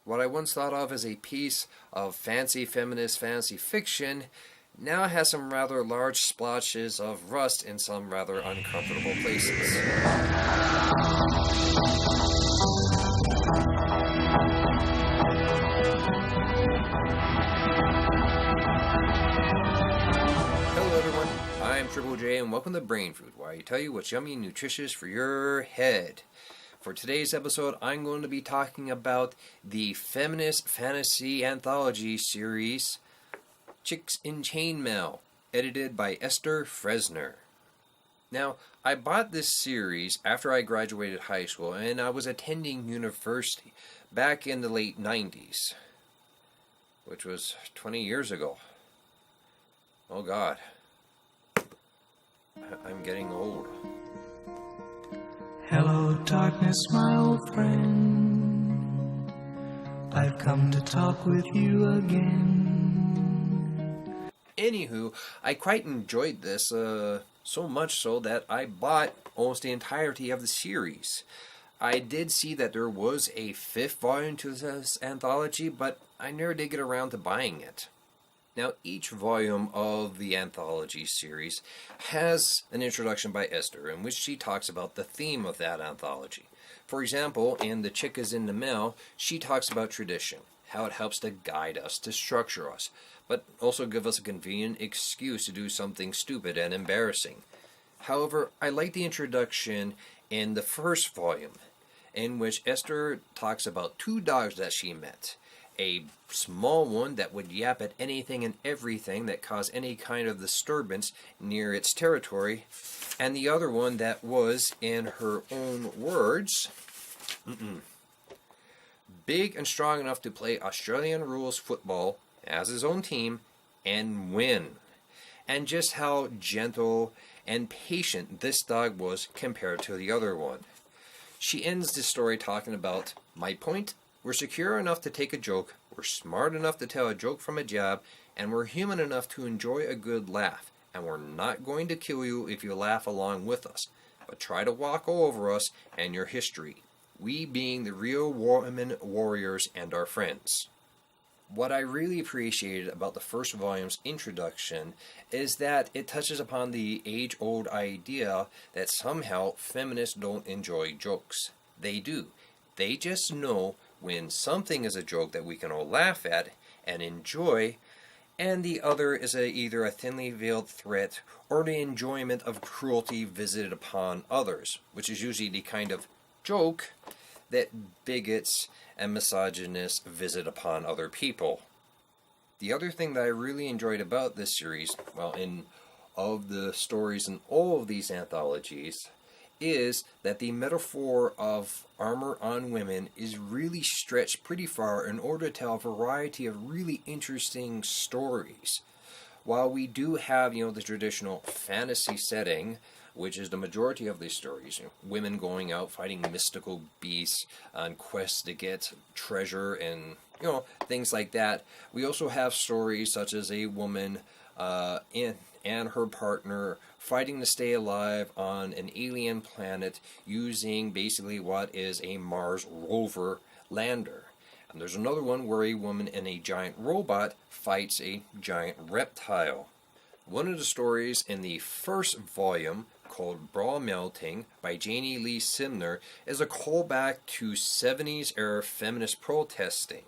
What I once thought of as a piece of fancy feminist fantasy fiction now has some rather large splotches of rust in some rather uncomfortable places. Hello everyone, I'm Triple J and welcome to Brain Food, where I tell you what's yummy and nutritious for your head. For today's episode, I'm going to be talking about the Feminist Fantasy Anthology series, Chicks in Chainmail, edited by Esther Frisner. Now, I bought this series after I graduated high school and I was attending university back in the late 90s, which was 20 years ago. Oh God, I'm getting old. Hello, darkness, my old friend. I've come to talk with you again. Anywho, I quite enjoyed this, so much so that I bought almost the entirety of the series. I did see that there was a 5th volume to this anthology, but I never did get around to buying it. Now, each volume of the anthology series has an introduction by Esther in which she talks about the theme of that anthology. For example, in The Chick is in the Mail, she talks about tradition, how it helps to guide us, to structure us, but also give us a convenient excuse to do something stupid and embarrassing. However, I like the introduction in the 1st volume, in which Esther talks about 2 dogs that she met. A small one that would yap at anything and everything that caused any kind of disturbance near its territory, and the other one that was, in her own words, big and strong enough to play Australian rules football as his own team and win. And just how gentle and patient this dog was compared to the other one. She ends the story talking about, my point, we're secure enough to take a joke, we're smart enough to tell a joke from a jab, and we're human enough to enjoy a good laugh, and we're not going to kill you if you laugh along with us, but try to walk over us and your history, we being the real women warriors and our friends. What I really appreciated about the 1st volume's introduction is that it touches upon the age-old idea that somehow feminists don't enjoy jokes. They do. They just know when something is a joke that we can all laugh at and enjoy, and the other is either a thinly veiled threat or the enjoyment of cruelty visited upon others, which is usually the kind of joke that bigots and misogynists visit upon other people. The other thing that I really enjoyed about this series, of the stories in all of these anthologies, is that the metaphor of armor on women is really stretched pretty far in order to tell a variety of really interesting stories. While we do have, the traditional fantasy setting, which is the majority of these stories, women going out fighting mystical beasts on quests to get treasure and, things like that. We also have stories such as a woman and her partner fighting to stay alive on an alien planet using basically what is a Mars rover lander. And there's another one where a woman and a giant robot fights a giant reptile. One of the stories in the 1st volume, called Bra Melting by Janie Lee Simner, is a callback to 70s era feminist protesting.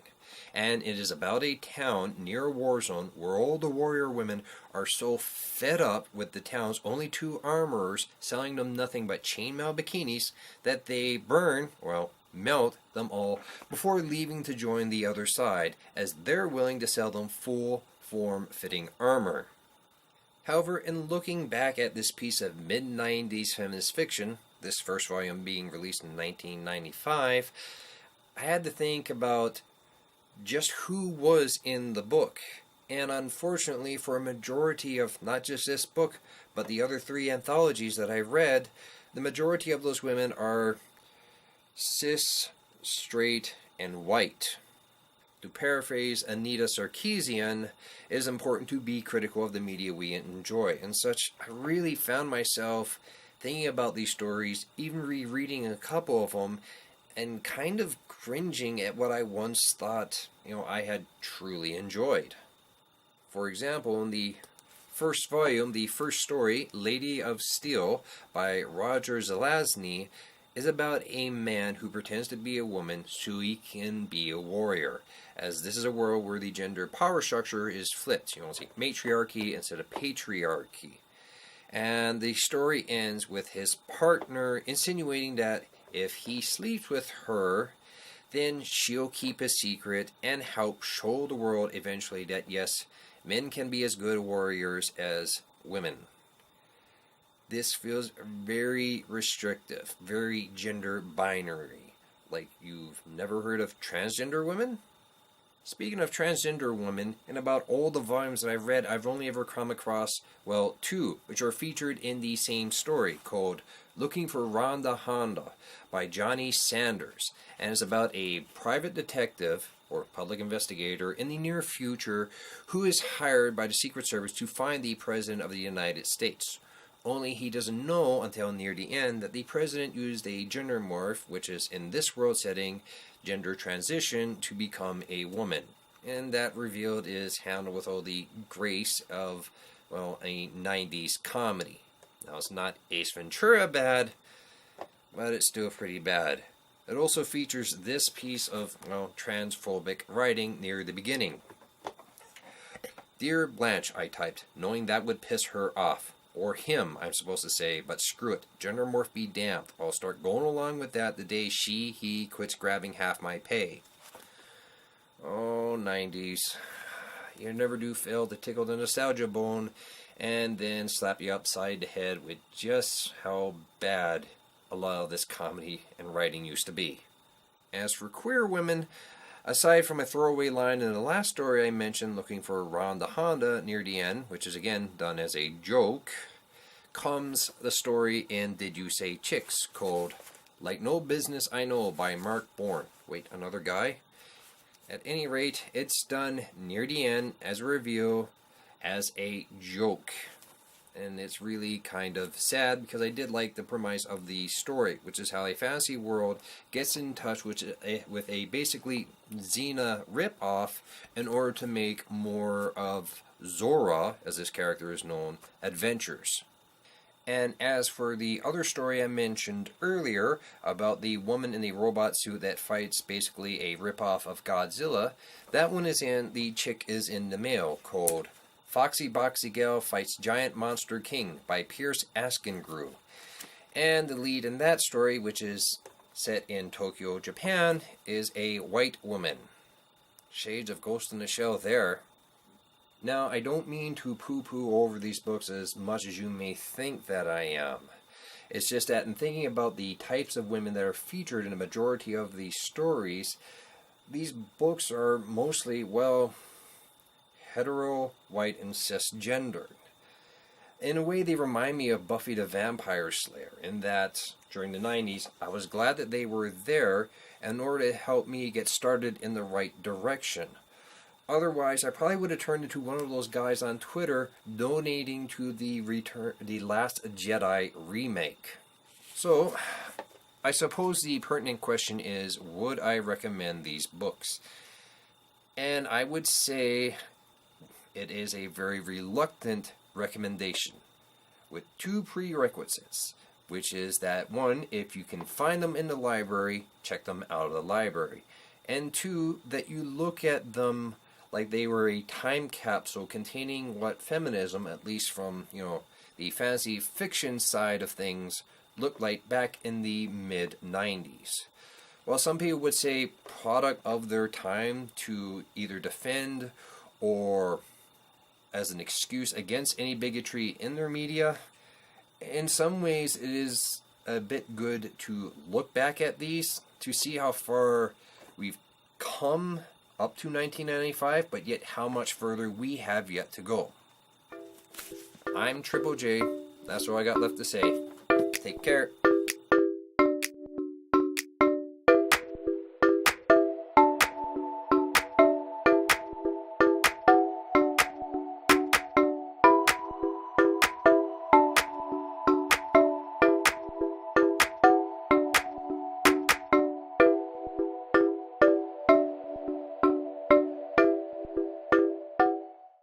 And it is about a town near a war zone where all the warrior women are so fed up with the town's only 2 armorers selling them nothing but chainmail bikinis that they melt them all before leaving to join the other side, as they're willing to sell them full form-fitting armor. However, in looking back at this piece of mid-90s feminist fiction, this 1st volume being released in 1995, I had to think about just who was in the book. And unfortunately, for a majority of not just this book, but the other 3 anthologies that I read, the majority of those women are cis, straight, and white. To paraphrase Anita Sarkeesian, it is important to be critical of the media we enjoy. And such, I really found myself thinking about these stories, even rereading a couple of them, and kind of cringing at what I once thought, I had truly enjoyed. For example, in the first volume, the first story, Lady of Steel, by Roger Zelazny, is about a man who pretends to be a woman so he can be a warrior, as this is a world where the gender power structure is flipped. It's like matriarchy instead of patriarchy. And the story ends with his partner insinuating that if he sleeps with her, then she'll keep his secret and help show the world eventually that yes, men can be as good warriors as women. This feels very restrictive, very gender binary. Like, you've never heard of transgender women? Speaking of transgender women, in about all the volumes that I've read, I've only ever come across, two, which are featured in the same story, called Looking for Rhonda Honda by Johnny Sanders, and it's about a private detective or public investigator in the near future who is hired by the Secret Service to find the President of the United States. Only he doesn't know until near the end that the President used a gender morph, which is in this world setting, gender transition, to become a woman. And that revealed is handled with all the grace of, a 90s comedy. Now, it's not Ace Ventura bad, but it's still pretty bad. It also features this piece of, transphobic writing near the beginning. Dear Blanche, I typed, knowing that would piss her off. Or him, I'm supposed to say, but screw it. Gender morph be damned. I'll start going along with that the day he quits grabbing half my pay. Oh, 90s. You never do fail to tickle the nostalgia bone and then slap you upside the head with just how bad a lot of this comedy and writing used to be. As for queer women, aside from a throwaway line in the last story I mentioned, Looking for Rhonda Honda near the end, which is again done as a joke, comes the story in Did You Say Chicks, called Like No Business I Know by Mark Bourne. Wait, another guy? At any rate, it's done near the end as a review, as a joke. And it's really kind of sad because I did like the premise of the story, which is how a fantasy world gets in touch with a basically Xena ripoff in order to make more of Zora, as this character is known, adventures. And as for the other story I mentioned earlier about the woman in the robot suit that fights basically a ripoff of Godzilla, that one is in The Chick Is in the Mail, called Foxy Boxy Gal Fights Giant Monster King by Pierce Askengrew. And the lead in that story, which is set in Tokyo, Japan, is a white woman. Shades of Ghost in the Shell there. Now, I don't mean to poo-poo over these books as much as you may think that I am. It's just that in thinking about the types of women that are featured in a majority of these stories, these books are mostly, hetero, white, and cisgendered. In a way, they remind me of Buffy the Vampire Slayer, in that, during the 90s, I was glad that they were there in order to help me get started in the right direction. Otherwise, I probably would have turned into one of those guys on Twitter donating to the Last Jedi remake. So, I suppose the pertinent question is, would I recommend these books? And I would say it is a very reluctant recommendation, with two prerequisites, which is that, one, if you can find them in the library, check them out of the library, and two, that you look at them like they were a time capsule containing what feminism, at least from, the fantasy fiction side of things, looked like back in the mid-90s. While some people would say product of their time to either defend or as an excuse against any bigotry in their media, in some ways it is a bit good to look back at these to see how far we've come up to 1995, but yet how much further we have yet to go. I'm Triple J. That's all I got left to say. Take care.